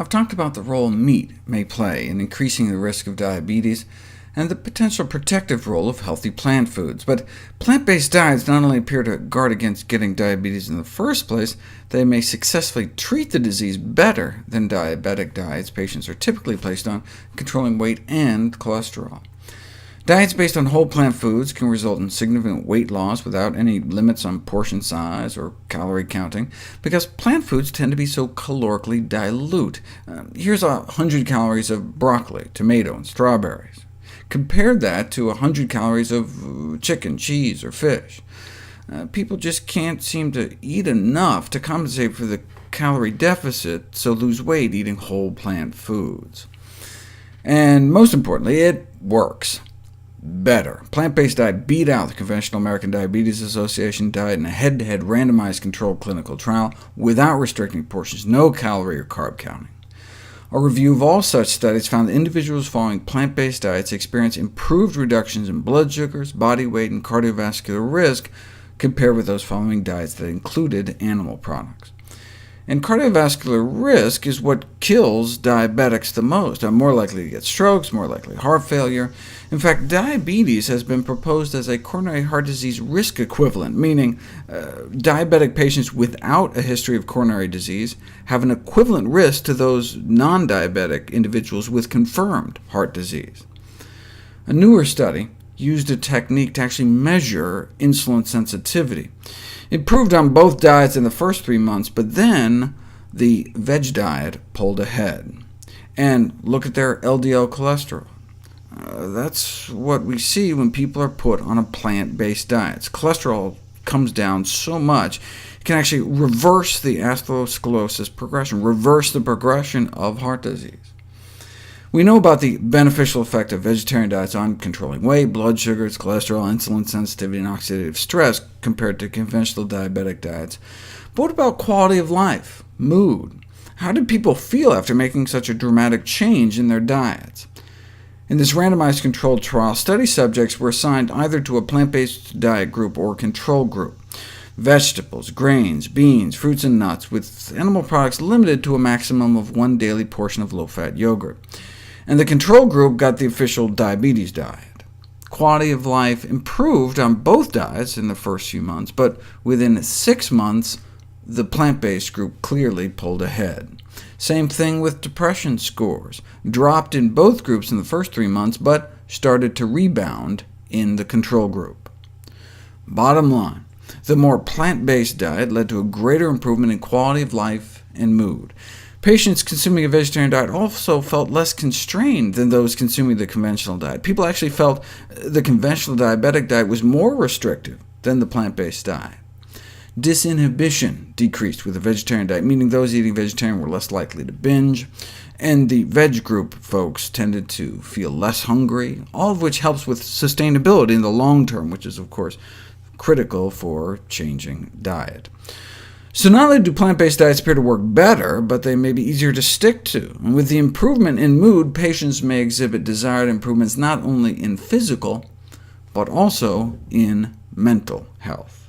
I've talked about the role meat may play in increasing the risk of diabetes, and the potential protective role of healthy plant foods. But plant-based diets not only appear to guard against getting diabetes in the first place, they may successfully treat the disease better than diabetic diets patients are typically placed on, controlling weight and cholesterol. Diets based on whole plant foods can result in significant weight loss without any limits on portion size or calorie counting, because plant foods tend to be so calorically dilute. Here's 100 calories of broccoli, tomato, and strawberries. Compare that to 100 calories of chicken, cheese, or fish. People just can't seem to eat enough to compensate for the calorie deficit, so lose weight eating whole plant foods. And most importantly, it works. Better. Plant-based diet beat out the conventional American Diabetes Association diet in a head-to-head randomized controlled clinical trial without restricting portions, no calorie or carb counting. A review of all such studies found that individuals following plant-based diets experience improved reductions in blood sugars, body weight, and cardiovascular risk compared with those following diets that included animal products. And cardiovascular risk is what kills diabetics the most. Are more likely to get strokes, more likely heart failure. In fact, diabetes has been proposed as a coronary heart disease risk equivalent, meaning diabetic patients without a history of coronary disease have an equivalent risk to those non-diabetic individuals with confirmed heart disease. A newer study used a technique to actually measure insulin sensitivity. It proved on both diets in the first 3 months, but then the veg diet pulled ahead. And look at their LDL cholesterol. That's what we see when people are put on a plant-based diet. Cholesterol comes down so much, it can actually reverse the atherosclerosis progression, reverse the progression of heart disease. We know about the beneficial effect of vegetarian diets on controlling weight, blood sugars, cholesterol, insulin sensitivity, and oxidative stress compared to conventional diabetic diets. But what about quality of life, mood? How did people feel after making such a dramatic change in their diets? In this randomized controlled trial, study subjects were assigned either to a plant-based diet group or control group. Vegetables, grains, beans, fruits, and nuts, with animal products limited to a maximum of 1 daily portion of low-fat yogurt. And the control group got the official diabetes diet. Quality of life improved on both diets in the first few months, but within 6 months, the plant-based group clearly pulled ahead. Same thing with depression scores. Dropped in both groups in the first 3 months, but started to rebound in the control group. Bottom line, the more plant-based diet led to a greater improvement in quality of life and mood. Patients consuming a vegetarian diet also felt less constrained than those consuming the conventional diet. People actually felt the conventional diabetic diet was more restrictive than the plant-based diet. Disinhibition decreased with the vegetarian diet, meaning those eating vegetarian were less likely to binge, and the veg group folks tended to feel less hungry, all of which helps with sustainability in the long term, which is, of course, critical for changing diet. So not only do plant-based diets appear to work better, but they may be easier to stick to. And with the improvement in mood, patients may exhibit desired improvements not only in physical, but also in mental health.